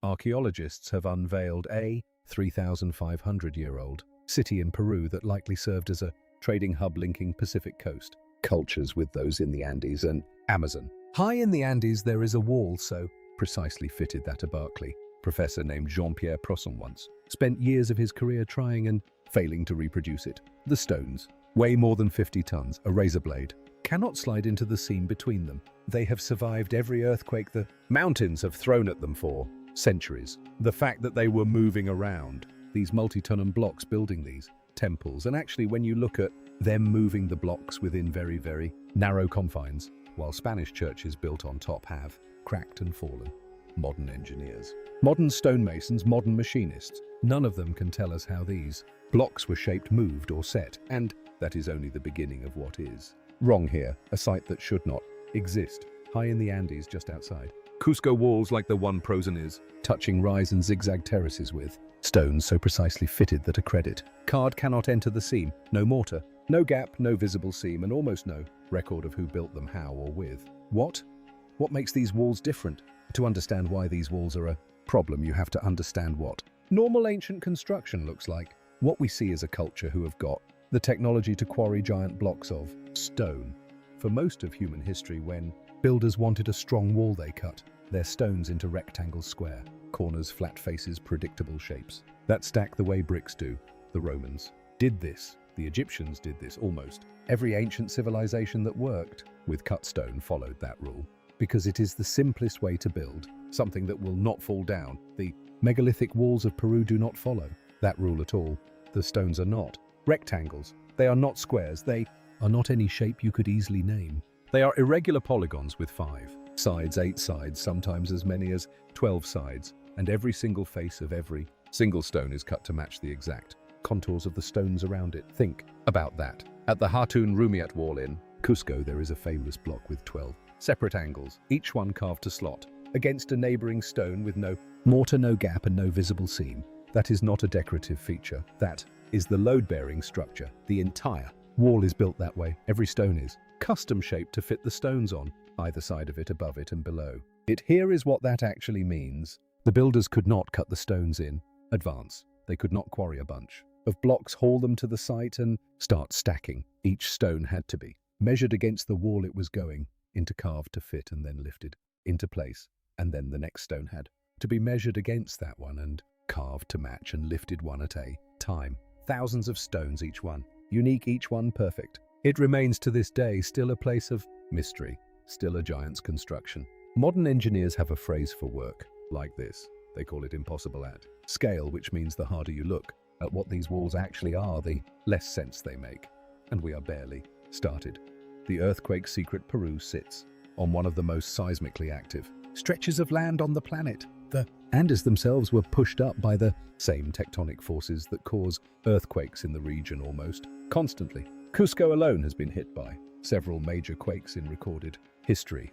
archaeologists have unveiled a 3,500-year-old city in Peru that likely served as a trading hub linking Pacific coast cultures with those in the Andes and Amazon. High in the Andes, there is a wall so precisely fitted that a Berkeley professor named Jean-Pierre Protzen once spent years of his career trying and failing to reproduce it. The stones weigh more than 50 tons, a razor blade cannot slide into the seam between them. They have survived every earthquake the mountains have thrown at them for centuries. The fact that they were moving around, these multi-ton blocks building these temples, and actually when you look at them moving the blocks within very, very narrow confines, while Spanish churches built on top have cracked and fallen. Modern engineers, modern stonemasons, modern machinists, none of them can tell us how these blocks were shaped, moved, or set, and that is only the beginning of what is. Wrong here, a site that should not exist, high in the Andes just outside. Cusco walls like the one Protzen is, touching rise and zigzag terraces with stones so precisely fitted that a credit card cannot enter the seam, no mortar, no gap, no visible seam, and almost no record of who built them, how, or with. What makes these walls different? To understand why these walls are a problem, you have to understand what normal ancient construction looks like. What we see is a culture who have got the technology to quarry giant blocks of stone. For most of human history, when builders wanted a strong wall, they cut their stones into rectangles, square corners, flat faces, predictable shapes that stack the way bricks do. The Romans did this. The Egyptians did this. Almost every ancient civilization that worked with cut stone followed that rule, because it is the simplest way to build something that will not fall down. The megalithic walls of Peru do not follow that rule at all. The stones are not rectangles. They are not squares. They are not any shape you could easily name. They are irregular polygons with 5 sides, 8 sides, sometimes as many as 12 sides, and every single face of every single stone is cut to match the exact contours of the stones around it. Think about that. At the Hatun Rumiat wall in Cusco, there is a famous block with 12 separate angles, each one carved to slot against a neighboring stone with no mortar, no gap, and no visible seam. That is not a decorative feature. That is the load-bearing structure. The entire wall is built that way. Every stone is custom shaped to fit the stones on either side of it, above it, and below it. Here is what that actually means. The builders could not cut the stones in advance. They could not quarry a bunch of blocks, haul them to the site, and start stacking. Each stone had to be measured against the wall it was going into, carved to fit, and then lifted into place. And then the next stone had to be measured against that one and carved to match and lifted one at a time. Thousands of stones, each one unique, each one perfect. It remains to this day still a place of mystery, still a giant's construction. Modern engineers have a phrase for work like this. They call it impossible at scale, which means the harder you look at what these walls actually are, the less sense they make. And we are barely started. The earthquake secret Peru sits on one of the most seismically active stretches of land on the planet. The Andes themselves were pushed up by the same tectonic forces that cause earthquakes in the region almost constantly. Cusco alone has been hit by several major quakes in recorded history.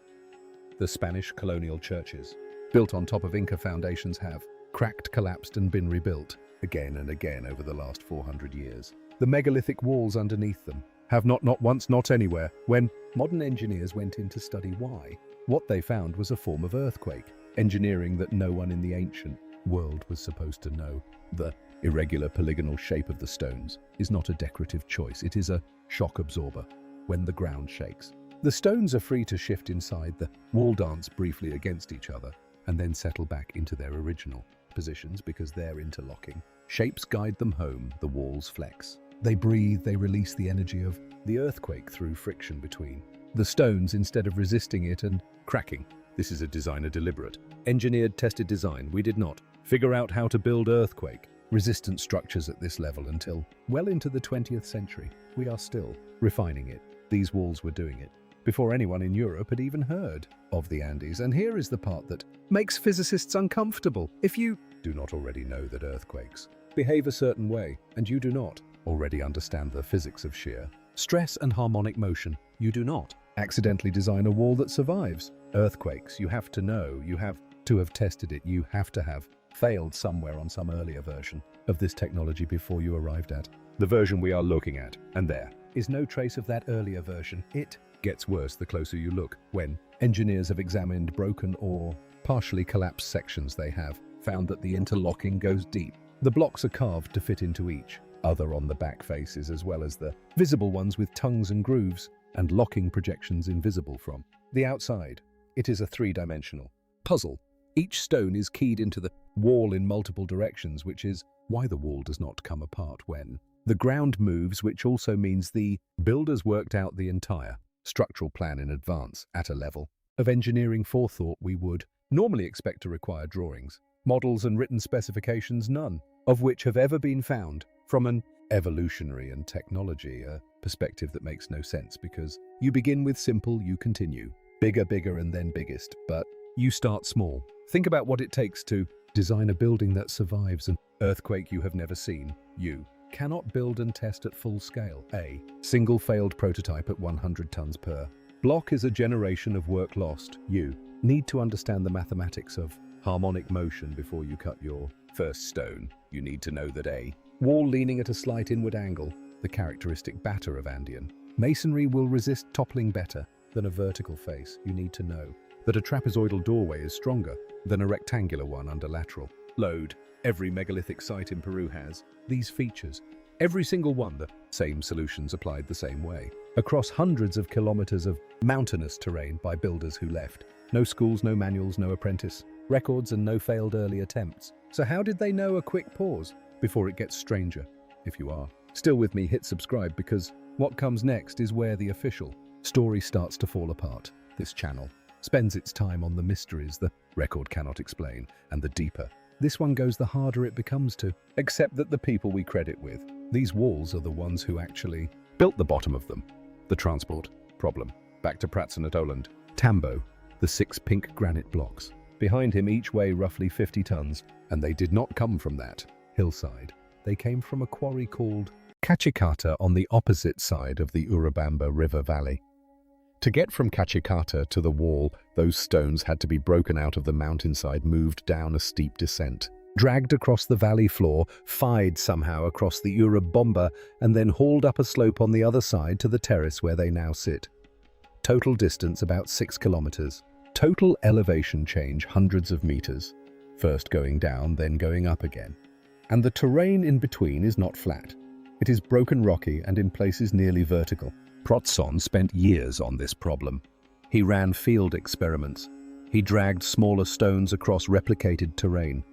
The Spanish colonial churches, built on top of Inca foundations, have cracked, collapsed, and been rebuilt again and again over the last 400 years. The megalithic walls underneath them have not once, not anywhere. When modern engineers went in to study why, what they found was a form of earthquake engineering that no one in the ancient world was supposed to know. The irregular polygonal shape of the stones is not a decorative choice. It is a shock absorber. When the ground shakes, the stones are free to shift inside the wall, dance briefly against each other, and then settle back into their original positions because their interlocking shapes guide them home. The walls flex. They breathe. They release the energy of the earthquake through friction between the stones instead of resisting it and cracking. This is a designer deliberate, engineered, tested design. We did not figure out how to build earthquake-resistant structures at this level until well into the 20th century. We are still refining it. These walls were doing it before anyone in Europe had even heard of the Andes. And here is the part that makes physicists uncomfortable. If you do not already know that earthquakes behave a certain way, and you do not already understand the physics of shear stress and harmonic motion, you do not accidentally design a wall that survives earthquakes. You have to know, you have to have tested it, you have to have failed somewhere on some earlier version of this technology before you arrived at the version we are looking at. And there is no trace of that earlier version. It gets worse the closer you look. When engineers have examined broken or partially collapsed sections, they have found that the interlocking goes deep. The blocks are carved to fit into each other on the back faces, as well as the visible ones with tongues and grooves and locking projections invisible from the outside. It is a three-dimensional puzzle. Each stone is keyed into the wall in multiple directions, which is why the wall does not come apart when the ground moves, which also means the builders worked out the entire structural plan in advance at a level of engineering forethought we would normally expect to require drawings, models and written specifications, none of which have ever been found from an evolutionary and technology, a perspective that makes no sense because you begin with simple, you continue, bigger, bigger, and then biggest, but you start small. Think about what it takes to design a building that survives an earthquake you have never seen. You cannot build and test at full scale. A single failed prototype at 100 tons per block is a generation of work lost. You need to understand the mathematics of harmonic motion before you cut your first stone. You need to know that a wall leaning at a slight inward angle, the characteristic batter of Andean masonry, will resist toppling better than a vertical face. You need to know that a trapezoidal doorway is stronger than a rectangular one under lateral load. Every megalithic site in Peru has these features. Every single one, the same solutions applied the same way, across hundreds of kilometers of mountainous terrain by builders who left. No schools, no manuals, no apprentice records, and no failed early attempts. So how did they know? A quick pause before it gets stranger. If you are still with me, hit subscribe, because what comes next is where the official story starts to fall apart. This channel spends its time on the mysteries the record cannot explain, and the deeper this one goes, the harder it becomes to accept that the people we credit with these walls are the ones who actually built the bottom of them. The transport problem. Back to Protzen at Oland. Tambo, the 6 pink granite blocks. Behind him, each weigh roughly 50 tons, and they did not come from that hillside. They came from a quarry called Cachicata on the opposite side of the Urubamba River Valley. To get from Cachicata to the wall, those stones had to be broken out of the mountainside, moved down a steep descent, dragged across the valley floor, fied somehow across the Urubamba, and then hauled up a slope on the other side to the terrace where they now sit. Total distance about 6 kilometers. Total elevation change hundreds of meters. First going down, then going up again. And the terrain in between is not flat. It is broken, rocky, and in places nearly vertical. Protzen spent years on this problem. He ran field experiments. He dragged smaller stones across replicated terrain.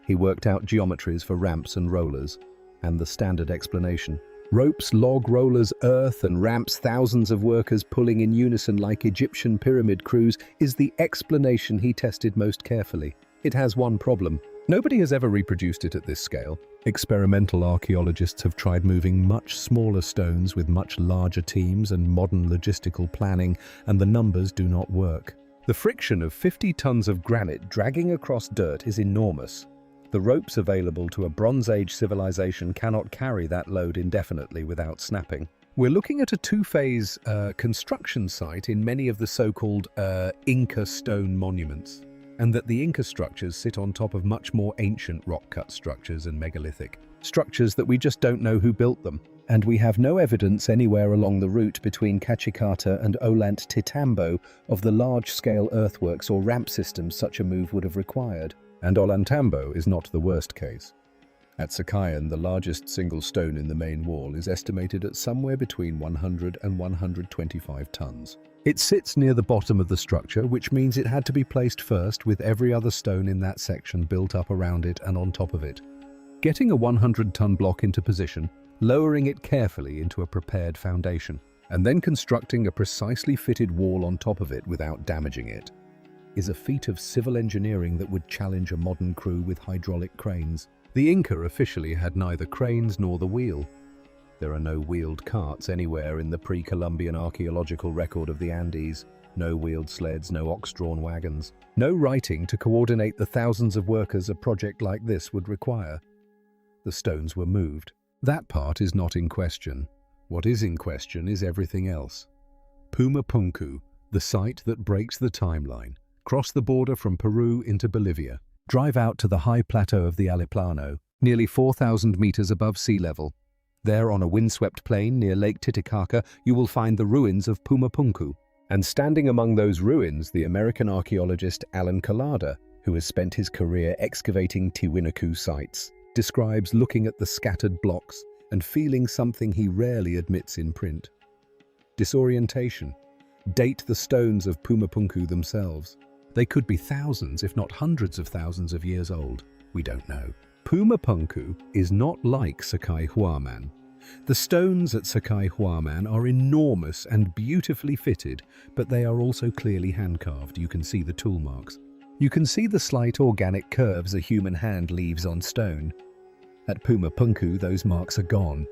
He worked out geometries for ramps and rollers, and the standard explanation: ropes, log rollers, earth, and ramps, thousands of workers pulling in unison like Egyptian pyramid crews, is the explanation he tested most carefully. It has one problem. Nobody has ever reproduced it at this scale. Experimental archaeologists have tried moving much smaller stones with much larger teams and modern logistical planning, and the numbers do not work. The friction of 50 tons of granite dragging across dirt is enormous. The ropes available to a Bronze Age civilization cannot carry that load indefinitely without snapping. We're looking at a two-phase construction site in many of the so-called Inca stone monuments, and that the Inca structures sit on top of much more ancient rock-cut structures and megalithic structures that we just don't know who built them. And we have no evidence anywhere along the route between Cachicata and Olant Titambo of the large-scale earthworks or ramp systems such a move would have required. And Olantambo is not the worst case. At Sakayan, the largest single stone in the main wall is estimated at somewhere between 100 and 125 tons. It sits near the bottom of the structure, which means it had to be placed first with every other stone in that section built up around it and on top of it. Getting a 100-ton block into position, lowering it carefully into a prepared foundation, and then constructing a precisely fitted wall on top of it without damaging it, is a feat of civil engineering that would challenge a modern crew with hydraulic cranes. The Inca officially had neither cranes nor the wheel. There are no wheeled carts anywhere in the pre-Columbian archaeological record of the Andes, no wheeled sleds, no ox-drawn wagons, no writing to coordinate the thousands of workers a project like this would require. The stones were moved. That part is not in question. What is in question is everything else. Pumapunku, the site that breaks the timeline. Cross the border from Peru into Bolivia. Drive out to the high plateau of the Altiplano, nearly 4,000 meters above sea level. There, on a windswept plain near Lake Titicaca, you will find the ruins of Pumapunku. And standing among those ruins, the American archaeologist Alan Collada who has spent his career excavating Tiwanaku sites, describes looking at the scattered blocks and feeling something he rarely admits in print: disorientation. Date the stones of Pumapunku themselves. They could be thousands, if not hundreds of thousands of years old. We don't know. Pumapunku is not like Sakai Huaman. The stones at Sakai Huaman are enormous and beautifully fitted, but they are also clearly hand-carved. You can see the tool marks. You can see the slight organic curves a human hand leaves on stone. At Pumapunku, those marks are gone.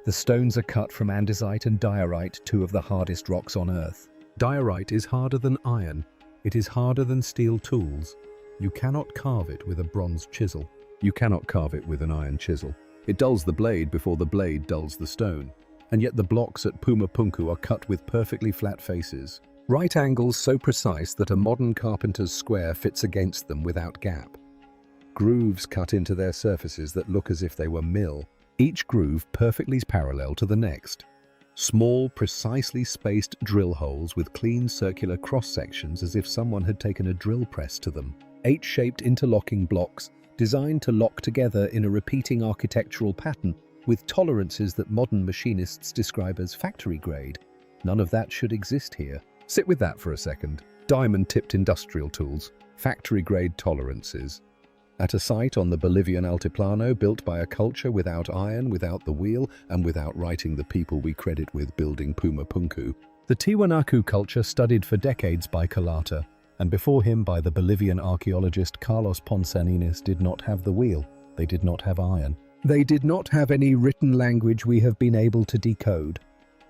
The stones are cut from andesite and diorite, two of the hardest rocks on Earth. Diorite is harder than iron. It is harder than steel tools. You cannot carve it with a bronze chisel. You cannot carve it with an iron chisel. It dulls the blade before the blade dulls the stone. And yet the blocks at Pumapunku are cut with perfectly flat faces. Right angles so precise that a modern carpenter's square fits against them without gap. Grooves cut into their surfaces that look as if they were mill, each groove perfectly parallel to the next. Small, precisely spaced drill holes with clean circular cross-sections as if someone had taken a drill press to them. H-shaped interlocking blocks designed to lock together in a repeating architectural pattern with tolerances that modern machinists describe as factory grade. None of that should exist here. Sit with that for a second. Diamond-tipped industrial tools, factory-grade tolerances. At a site on the Bolivian Altiplano built by a culture without iron, without the wheel, and without writing the people we credit with building Pumapunku, the Tiwanaku culture studied for decades by Calata, and before him by the Bolivian archaeologist Carlos Ponsanines, did not have the wheel. They did not have iron. They did not have any written language we have been able to decode.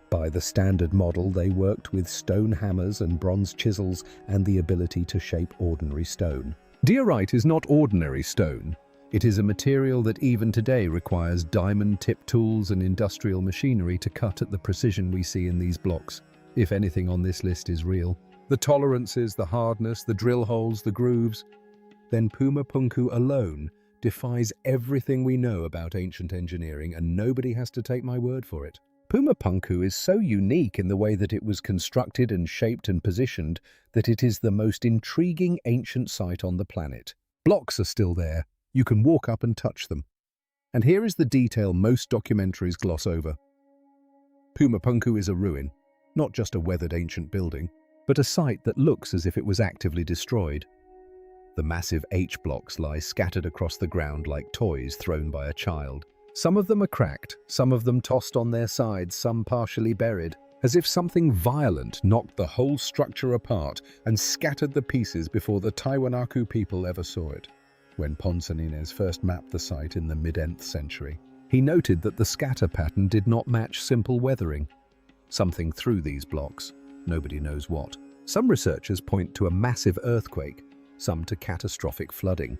By the standard model, they worked with stone hammers and bronze chisels and the ability to shape ordinary stone. Diorite is not ordinary stone. It is a material that even today requires diamond-tipped tools and industrial machinery to cut at the precision we see in these blocks. If anything on this list is real, the tolerances, the hardness, the drill holes, the grooves, then Pumapunku alone defies everything we know about ancient engineering, and nobody has to take my word for it. Pumapunku is so unique in the way that it was constructed and shaped and positioned that it is the most intriguing ancient site on the planet. Blocks are still there. You can walk up and touch them. And here is the detail most documentaries gloss over. Pumapunku is a ruin, not just a weathered ancient building, but a site that looks as if it was actively destroyed. The massive H-blocks lie scattered across the ground like toys thrown by a child. Some of them are cracked, some of them tossed on their sides, some partially buried, as if something violent knocked the whole structure apart and scattered the pieces before the Tiwanaku people ever saw it. When Ponsanines first mapped the site in the mid-10th century, he noted that the scatter pattern did not match simple weathering. Something threw these blocks, nobody knows what. Some researchers point to a massive earthquake, some to catastrophic flooding.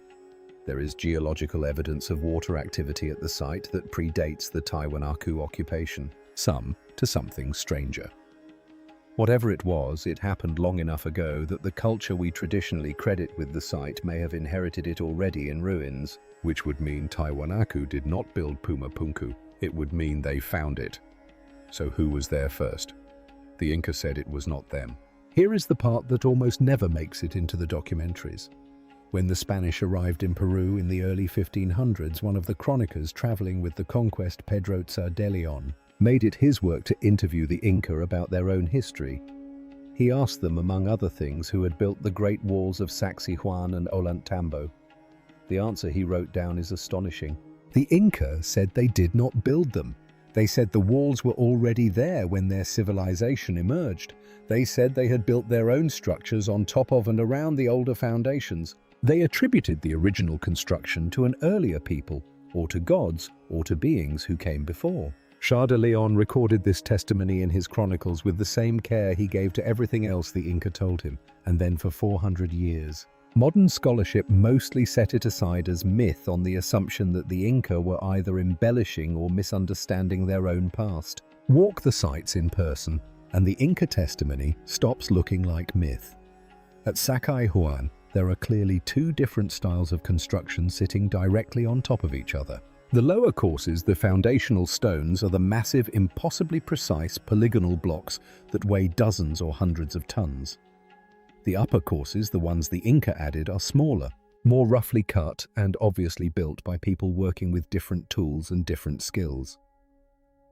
There is geological evidence of water activity at the site that predates the Tiwanaku occupation, some to something stranger. Whatever it was, it happened long enough ago that the culture we traditionally credit with the site may have inherited it already in ruins, which would mean Tiwanaku did not build Pumapunku. It would mean they found it. So who was there first? The Inca said it was not them. Here is the part that almost never makes it into the documentaries. When the Spanish arrived in Peru in the early 1500s, one of the chroniclers traveling with the conquest, Pedro de Leon, made it his work to interview the Inca about their own history. He asked them, among other things, who had built the great walls of Sacsayhuaman and Ollantaytambo. The answer he wrote down is astonishing. The Inca said they did not build them. They said the walls were already there when their civilization emerged. They said they had built their own structures on top of and around the older foundations. They attributed the original construction to an earlier people, or to gods, or to beings who came before. Shah de Leon recorded this testimony in his chronicles with the same care he gave to everything else the Inca told him, and then for 400 years. Modern scholarship mostly set it aside as myth on the assumption that the Inca were either embellishing or misunderstanding their own past. Walk the sites in person, and the Inca testimony stops looking like myth. At Sacsayhuaman, there are clearly two different styles of construction sitting directly on top of each other. The lower courses, the foundational stones, are the massive, impossibly precise polygonal blocks that weigh dozens or hundreds of tons. The upper courses, the ones the Inca added, are smaller, more roughly cut and obviously built by people working with different tools and different skills.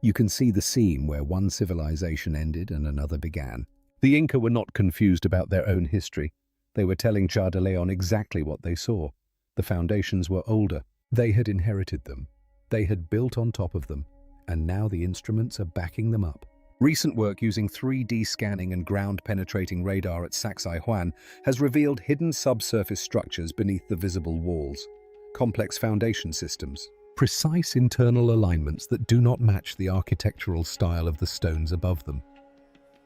You can see the seam where one civilization ended and another began. The Inca were not confused about their own history. They were telling Char de Leon exactly what they saw. The foundations were older. They had inherited them. They had built on top of them, and now the instruments are backing them up. Recent work using 3D scanning and ground-penetrating radar at Sacsayhuaman has revealed hidden subsurface structures beneath the visible walls, complex foundation systems, precise internal alignments that do not match the architectural style of the stones above them.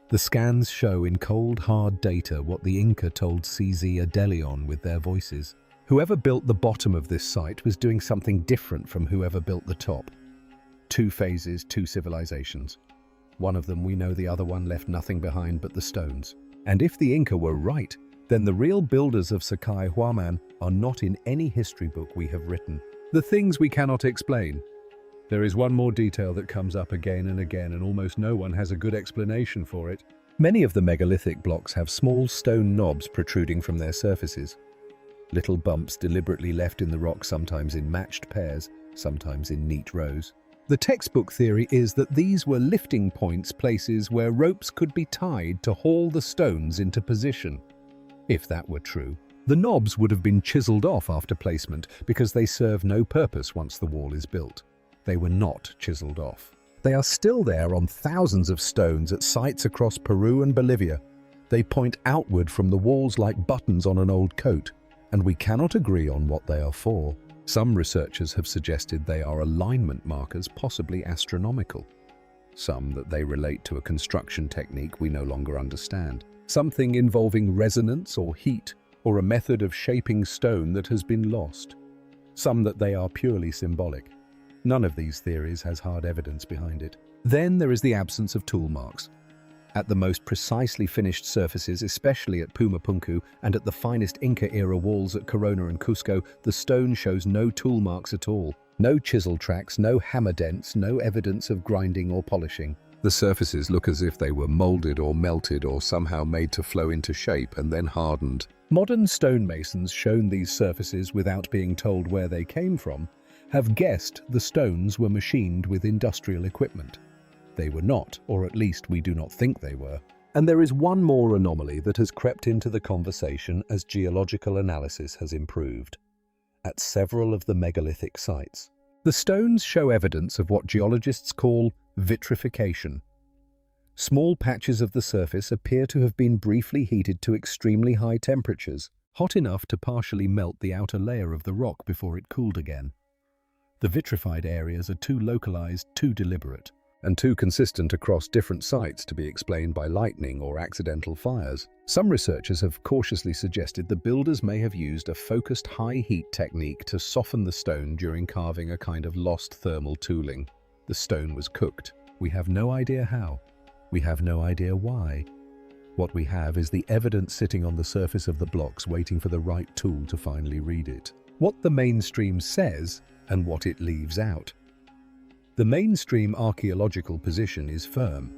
The scans show in cold, hard data what the Inca told CZ de Leon with their voices. Whoever built the bottom of this site was doing something different from whoever built the top. 2 phases, 2 civilizations. One of them we know, the other one left nothing behind but the stones. And if the Inca were right, then the real builders of Sacsayhuaman are not in any history book we have written. The things we cannot explain. There is one more detail that comes up again and again, and almost no one has a good explanation for it. Many of the megalithic blocks have small stone knobs protruding from their surfaces. Little bumps deliberately left in the rock, sometimes in matched pairs, sometimes in neat rows. The textbook theory is that these were lifting points, places where ropes could be tied to haul the stones into position. If that were true, the knobs would have been chiseled off after placement because they serve no purpose once the wall is built. They were not chiseled off. They are still there on thousands of stones at sites across Peru and Bolivia. They point outward from the walls like buttons on an old coat, and we cannot agree on what they are for. Some researchers have suggested they are alignment markers, possibly astronomical. Some that they relate to a construction technique we no longer understand. Something involving resonance or heat, or a method of shaping stone that has been lost. Some that they are purely symbolic. None of these theories has hard evidence behind it. Then there is the absence of tool marks. At the most precisely finished surfaces, especially at Pumapunku and at the finest Inca-era walls at Corona and Cusco, the stone shows no tool marks at all. No chisel tracks, no hammer dents, no evidence of grinding or polishing. The surfaces look as if they were molded or melted or somehow made to flow into shape and then hardened. Modern stonemasons shown these surfaces without being told where they came from have guessed the stones were machined with industrial equipment. They were not, or at least we do not think they were. And there is one more anomaly that has crept into the conversation as geological analysis has improved. At several of the megalithic sites, the stones show evidence of what geologists call vitrification. Small patches of the surface appear to have been briefly heated to extremely high temperatures, hot enough to partially melt the outer layer of the rock before it cooled again. The vitrified areas are too localized, too deliberate, and too consistent across different sites to be explained by lightning or accidental fires. Some researchers have cautiously suggested the builders may have used a focused high-heat technique to soften the stone during carving, a kind of lost thermal tooling. The stone was cooked. We have no idea how. We have no idea why. What we have is the evidence sitting on the surface of the blocks waiting for the right tool to finally read it. What the mainstream says and what it leaves out. The mainstream archaeological position is firm.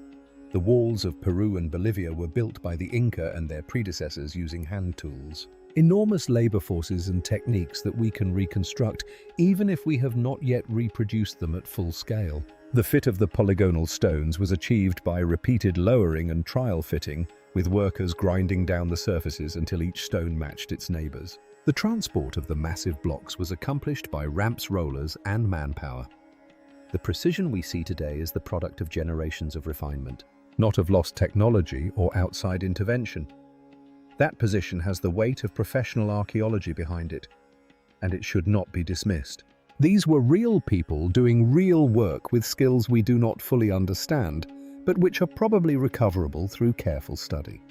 The walls of Peru and Bolivia were built by the Inca and their predecessors using hand tools. Enormous labor forces and techniques that we can reconstruct, even if we have not yet reproduced them at full scale. The fit of the polygonal stones was achieved by repeated lowering and trial fitting, with workers grinding down the surfaces until each stone matched its neighbors. The transport of the massive blocks was accomplished by ramps, rollers, and manpower. The precision we see today is the product of generations of refinement, not of lost technology or outside intervention. That position has the weight of professional archaeology behind it, and it should not be dismissed. These were real people doing real work with skills we do not fully understand, but which are probably recoverable through careful study.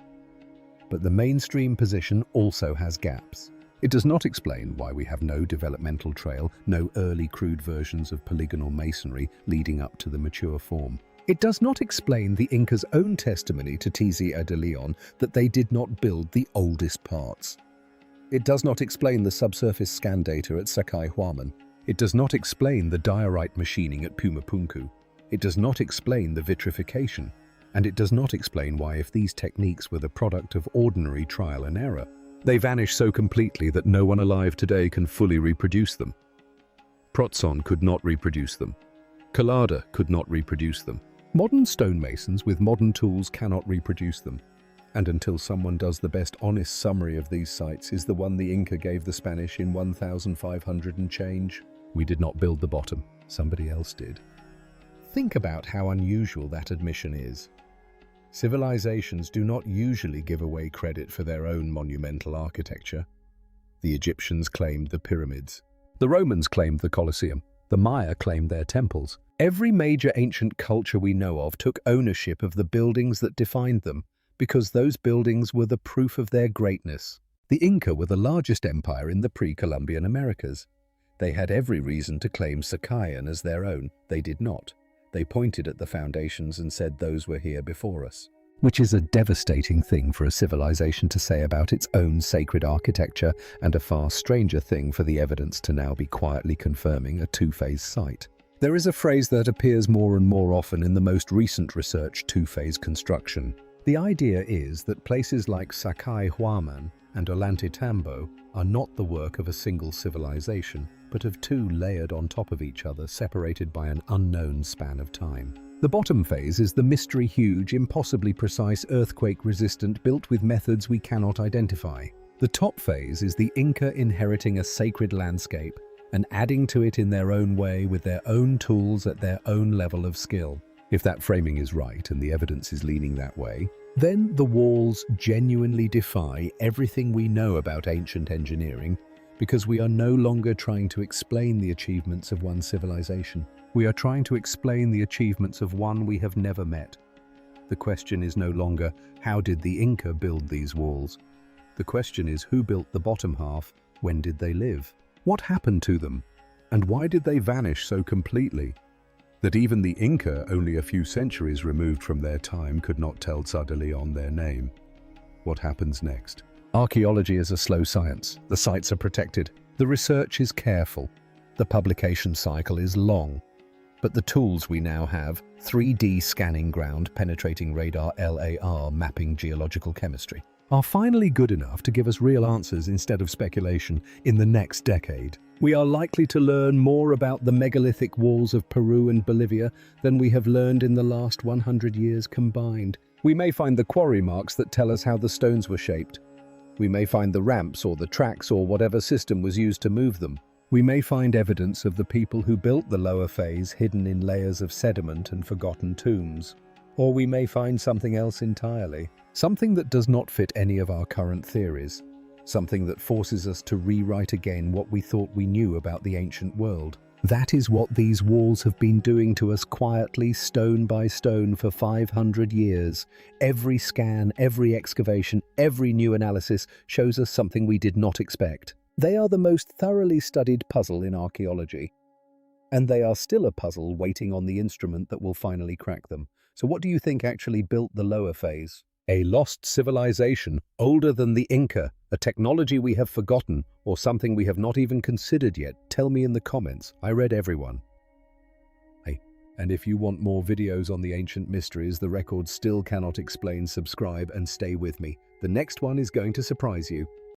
But the mainstream position also has gaps. It does not explain why we have no developmental trail, no early crude versions of polygonal masonry leading up to the mature form. It does not explain the Inca's own testimony to TZ de Leon that they did not build the oldest parts. It does not explain the subsurface scan data at Sacsayhuaman. It does not explain the diorite machining at Pumapunku. It does not explain the vitrification. And it does not explain why, if these techniques were the product of ordinary trial and error, they vanish so completely that no one alive today can fully reproduce them. Protzen could not reproduce them. Collada could not reproduce them. Modern stonemasons with modern tools cannot reproduce them. And until someone does the best honest summary of these sites is the one the Inca gave the Spanish in 1500 and change. We did not build the bottom, somebody else did. Think about how unusual that admission is. Civilizations do not usually give away credit for their own monumental architecture. The Egyptians claimed the pyramids. The Romans claimed the Colosseum. The Maya claimed their temples. Every major ancient culture we know of took ownership of the buildings that defined them, because those buildings were the proof of their greatness. The Inca were the largest empire in the pre-Columbian Americas. They had every reason to claim Sakayan as their own. They did not. They pointed at the foundations and said those were here before us. Which is a devastating thing for a civilization to say about its own sacred architecture, and a far stranger thing for the evidence to now be quietly confirming a two-phase site. There is a phrase that appears more and more often in the most recent research: two-phase construction. The idea is that places like Sakai Huaman and Ollantaytambo are not the work of a single civilization, but of two layered on top of each other, separated by an unknown span of time. The bottom phase is the mystery-huge, impossibly precise, earthquake-resistant, built with methods we cannot identify. The top phase is the Inca inheriting a sacred landscape and adding to it in their own way with their own tools at their own level of skill. If that framing is right and the evidence is leaning that way, then the walls genuinely defy everything we know about ancient engineering, because we are no longer trying to explain the achievements of one civilization. We are trying to explain the achievements of one we have never met. The question is no longer, how did the Inca build these walls? The question is, who built the bottom half? When did they live? What happened to them? And why did they vanish so completely that even the Inca, only a few centuries removed from their time, could not tell Tza de Leon their name? What happens next? Archaeology is a slow science. The sites are protected. The research is careful. The publication cycle is long. But the tools we now have, 3D scanning, ground penetrating radar, LAR mapping, geological chemistry, are finally good enough to give us real answers instead of speculation in the next decade. We are likely to learn more about the megalithic walls of Peru and Bolivia than we have learned in the last 100 years combined. We may find the quarry marks that tell us how the stones were shaped. We may find the ramps or the tracks or whatever system was used to move them. We may find evidence of the people who built the lower phase hidden in layers of sediment and forgotten tombs. Or we may find something else entirely, something that does not fit any of our current theories, something that forces us to rewrite again what we thought we knew about the ancient world. That is what these walls have been doing to us quietly, stone by stone, for 500 years. Every scan, every excavation, every new analysis shows us something we did not expect. They are the most thoroughly studied puzzle in archaeology. And they are still a puzzle waiting on the instrument that will finally crack them. So what do you think actually built the lower phase? A lost civilization, older than the Inca, a technology we have forgotten, or something we have not even considered yet? Tell me in the comments. I read everyone. Hey, and if you want more videos on the ancient mysteries the record still cannot explain, subscribe and stay with me. The next one is going to surprise you.